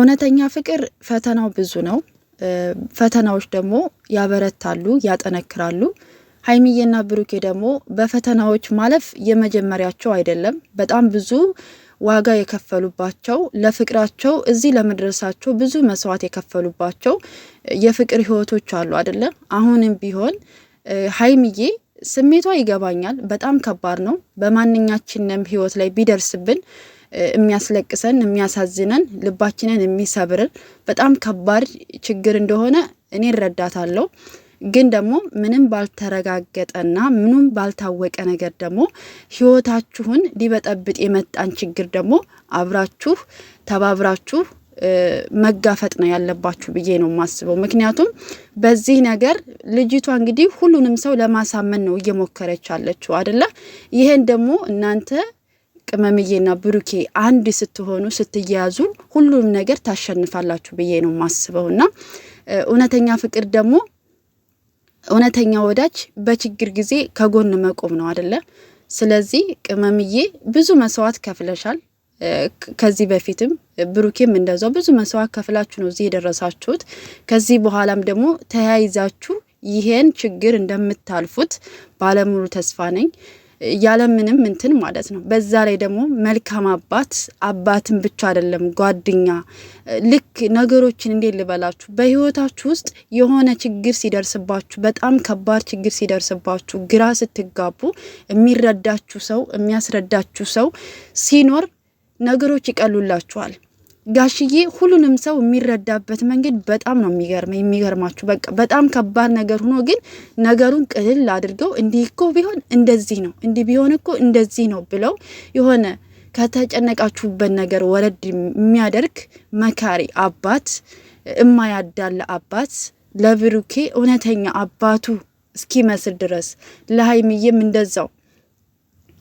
እውነተኛ ፍቅር ፈተናው ብዙ ነው። ፈተናዎች ደግሞ ያበረታሉ፣ ያጠነክራሉ። ሀይሚዬና ብሩኬ ደግሞ በፈተናዎች ማለፍ የመጀመሪያቸው አይደለም። በጣም ብዙ ዋጋ የከፈሉባቸው ለፍቅራቸው እዚህ ለመድረሳቸው ብዙ መስዋዕት የከፈሉባቸው የፍቅር ህይወቶች አሉ አይደለ? አሁንም ቢሆን ሀይሚዬ ስሜቷ ይገባኛል። በጣም ከባድ ነው። በማንኛችንም ህይወት ላይ ቢደርስብን የሚያስለቅሰን የሚያሳዝነን ልባችንን የሚሰብርን በጣም ከባድ ችግር እንደሆነ እኔ እረዳታለሁ። ግን ደግሞ ምንም ባልተረጋገጠና ምንም ባልታወቀ ነገር ደግሞ ህይወታችሁን ሊበጠብጥ የመጣን ችግር ደግሞ አብራችሁ ተባብራችሁ መጋፈጥ ነው ያለባችሁ ብዬ ነው የማስበው። ምክንያቱም በዚህ ነገር ልጅቷ እንግዲህ ሁሉንም ሰው ለማሳመን ነው እየሞከረች ያለችው አይደለ? ይሄን ደግሞ እናንተ ቅመምዬና ብሩኬ አንድ ስትሆኑ ስትያዙ ሁሉንም ነገር ታሸንፋላችሁ ብዬ ነው የማስበውና እውነተኛ ፍቅር ደግሞ እውነተኛ ወዳጅ በችግር ጊዜ ከጎን መቆም ነው አይደለ? ስለዚህ ቅመምዬ ብዙ መስዋዕት ከፍለሻል። ከዚህ በፊትም ብሩኬም እንደዛው ብዙ መስዋዕት ከፍላችሁ ነው እዚህ የደረሳችሁት። ከዚህ በኋላም ደግሞ ተያይዛችሁ ይሄን ችግር እንደምታልፉት ባለሙሉ ተስፋ ነኝ። ያለምንም እንትን ማለት ነው። በዛ ላይ ደግሞ መልካም አባትን ብቻ አይደለም ጓደኛ። ልክ ነገሮችን እንዴት ልበላችሁ፣ በህይወታችሁ ውስጥ የሆነ ችግር ሲደርስባችሁ፣ በጣም ከባድ ችግር ሲደርስባችሁ፣ ግራ ስትጋቡ የሚረዳችሁ ሰው የሚያስረዳችሁ ሰው ሲኖር ነገሮች ይቀሉላችኋል። ጋሽዬ ሁሉንም ሰው የሚረዳበት መንገድ በጣም ነው የሚገርማችሁ። በቃ በጣም ከባድ ነገር ሆኖ ግን ነገሩን ቅልል አድርገው እንዲህ እኮ ቢሆን እንደዚህ ነው፣ እንዲህ ቢሆን እኮ እንደዚህ ነው ብለው የሆነ ከተጨነቃችሁበት ነገር ወረድ የሚያደርግ መካሪ አባት፣ እማያዳላ አባት፣ ለብሩኬ እውነተኛ አባቱ እስኪመስል ድረስ ለሀይሚዬም እንደዛው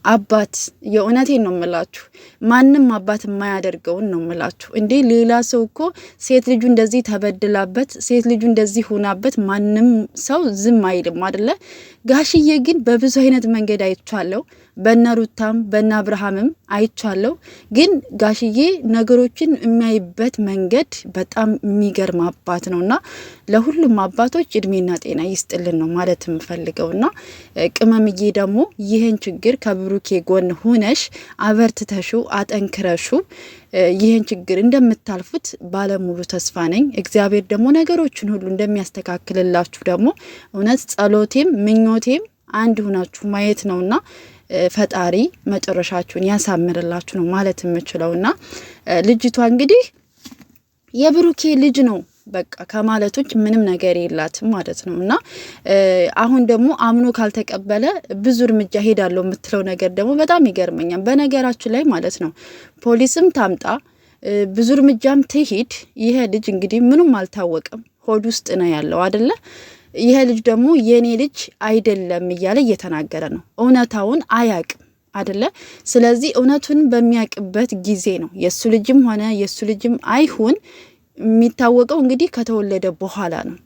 አባት። የእውነቴን ነው የምላችሁ፣ ማንም አባት የማያደርገውን ነው የምላችሁ። እንዴ ሌላ ሰው እኮ ሴት ልጁ እንደዚህ ተበድላበት፣ ሴት ልጁ እንደዚህ ሆናበት ማንም ሰው ዝም አይልም አይደለ? ጋሽዬ ግን በብዙ አይነት መንገድ አይቻለሁ። በነ ሩታም በነ አብርሃምም አይቻለሁ። ግን ጋሽዬ ነገሮችን የሚያይበት መንገድ በጣም የሚገርም አባት ነውና ለሁሉም አባቶች እድሜና ጤና ይስጥልን ነው ማለት የምፈልገውና ቅመምዬ ደግሞ ይህን ችግር ከብሩኬ ጎን ሆነሽ አበርትተሹ አጠንክረሹ ይህን ችግር እንደምታልፉት ባለሙሉ ተስፋ ነኝ። እግዚአብሔር ደግሞ ነገሮችን ሁሉ እንደሚያስተካክልላችሁ ደግሞ እውነት ጸሎቴም ምኞቴም አንድ ሆናችሁ ማየት ነውና ፈጣሪ መጨረሻችሁን ያሳምርላችሁ ነው ማለት የምችለውና ልጅቷ እንግዲህ የብሩኬ ልጅ ነው በቃ ከማለቶች ምንም ነገር የላትም ማለት ነውና አሁን ደግሞ አምኖ ካልተቀበለ ብዙ እርምጃ ሄዳለሁ የምትለው ነገር ደግሞ በጣም ይገርመኛል። በነገራችሁ ላይ ማለት ነው ፖሊስም ታምጣ ብዙ እርምጃም ትሂድ፣ ይሄ ልጅ እንግዲህ ምንም አልታወቀም፣ ሆድ ውስጥ ነው ያለው አይደለ? ይሄ ልጅ ደግሞ የኔ ልጅ አይደለም እያለ እየተናገረ ነው። እውነታውን አያቅም አይደለ? ስለዚህ እውነቱን በሚያቅበት ጊዜ ነው የሱ ልጅም ሆነ የሱ ልጅም አይሁን የሚታወቀው እንግዲህ ከተወለደ በኋላ ነው።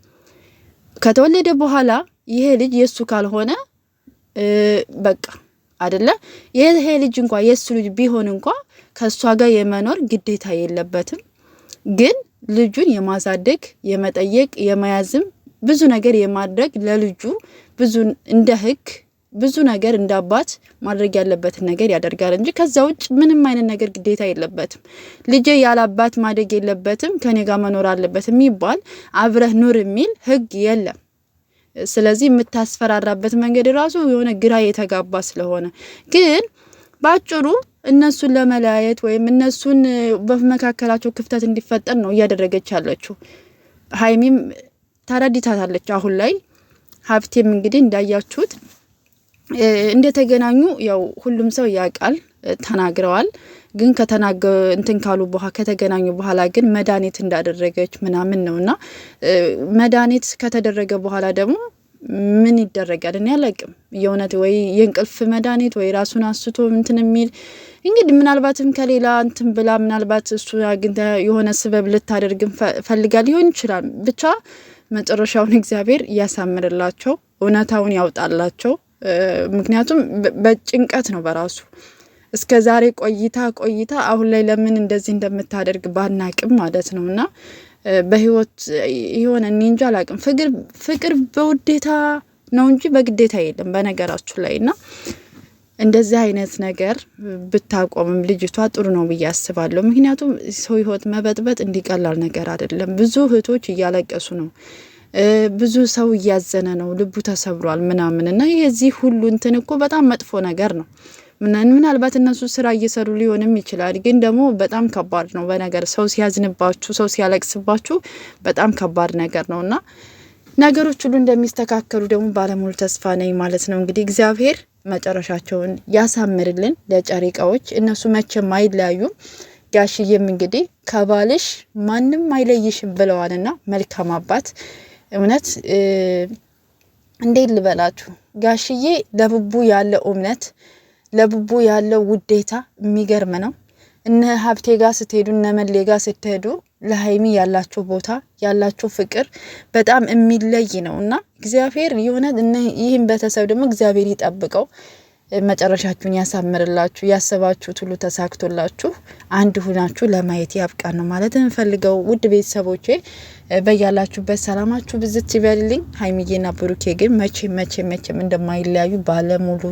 ከተወለደ በኋላ ይሄ ልጅ የሱ ካልሆነ በቃ አይደለ? ይሄ ልጅ እንኳን የሱ ልጅ ቢሆን እንኳን ከሷ ጋር የመኖር ግዴታ የለበትም። ግን ልጁን የማሳደግ የመጠየቅ የመያዝም ብዙ ነገር የማድረግ ለልጁ ብዙ እንደ ህግ ብዙ ነገር እንደ አባት ማድረግ ያለበትን ነገር ያደርጋል እንጂ ከዛ ውጭ ምንም አይነት ነገር ግዴታ የለበትም። ልጅ ያለ አባት ማደግ የለበትም፣ ከኔ ጋር መኖር አለበት የሚባል አብረህ ኑር የሚል ህግ የለም። ስለዚህ የምታስፈራራበት መንገድ ራሱ የሆነ ግራ የተጋባ ስለሆነ ግን ባጭሩ እነሱን ለመለያየት ወይም እነሱን በመካከላቸው ክፍተት እንዲፈጠር ነው እያደረገች ያለችው። ሀይሚም ታረዲታታለች አሁን ላይ። ሀብቴም እንግዲህ እንዳያችሁት እንደተገናኙ ያው ሁሉም ሰው ያውቃል፣ ተናግረዋል። ግን እንትን ካሉ በኋላ ከተገናኙ በኋላ ግን መድኃኒት እንዳደረገች ምናምን ነውና መድኃኒት ከተደረገ በኋላ ደግሞ ምን ይደረጋል እኔ አላውቅም። የእውነት ወይ የእንቅልፍ መድኃኒት ወይ ራሱን አስቶ እንትን የሚል እንግዲህ ምናልባትም ከሌላ እንትን ብላ ምናልባት እሱ አግኝታ የሆነ ስበብ ልታደርግ ፈልጋ ሊሆን ይችላል። ብቻ መጨረሻውን እግዚአብሔር ያሳምርላቸው፣ እውነታውን ያውጣላቸው። ምክንያቱም በጭንቀት ነው በራሱ እስከ ዛሬ ቆይታ አሁን ላይ ለምን እንደዚህ እንደምታደርግ ባናቅም ማለት ነውና በህይወት ይሆን እንጃ አላቅም። ፍቅር በውዴታ ነው እንጂ በግዴታ የለም በነገራችሁ ላይና እንደዚህ አይነት ነገር ብታቆምም ልጅቷ ጥሩ ነው ብዬ አስባለሁ። ምክንያቱም ሰው ህይወት መበጥበጥ እንዲቀላል ነገር አይደለም። ብዙ እህቶች እያለቀሱ ነው፣ ብዙ ሰው እያዘነ ነው፣ ልቡ ተሰብሯል ምናምን እና የዚህ ሁሉ እንትን እኮ በጣም መጥፎ ነገር ነው። ምናልባት እነሱ ስራ እየሰሩ ሊሆንም ይችላል፣ ግን ደግሞ በጣም ከባድ ነው። በነገር ሰው ሲያዝንባችሁ፣ ሰው ሲያለቅስባችሁ በጣም ከባድ ነገር ነውና ነገሮች ሁሉ እንደሚስተካከሉ ደግሞ ባለሙሉ ተስፋ ነኝ ማለት ነው። እንግዲህ እግዚአብሔር መጨረሻቸውን ያሳምርልን ለጨሪቃዎች። እነሱ መቼም አይለያዩም። ጋሽዬም እንግዲህ ከባልሽ ማንም አይለይሽም ብለዋልና መልካም አባት እውነት እንዴት ልበላችሁ ጋሽዬ ለብቡ ያለው እምነት ለብቡ ያለው ውዴታ የሚገርም ነው። እነ ሀብቴ ጋር ስትሄዱ እነ መሌ ጋር ስትሄዱ ለሀይሚ ያላችሁ ቦታ ያላችሁ ፍቅር በጣም የሚለይ ነውና እግዚአብሔር የሆነ ይህን ቤተሰብ ደግሞ እግዚአብሔር ይጠብቀው፣ መጨረሻችሁን ያሳምርላችሁ፣ ያሰባችሁት ሁሉ ተሳክቶላችሁ አንድ ሁናችሁ ለማየት ያብቃን ነው ማለት እንፈልገው። ውድ ቤተሰቦቼ በያላችሁበት ሰላማችሁ ብዝት ይበልልኝ። ሀይሚዬና ብሩኬ ግን መቼም እንደማይለያዩ ባለሙሉ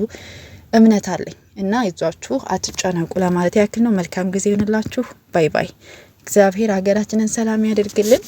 እምነት አለኝ እና ይዟችሁ አትጨነቁ ለማለት ያክል ነው። መልካም ጊዜ ይሁንላችሁ። ባይ ባይ። እግዚአብሔር ሀገራችንን ሰላም ያደርግልን።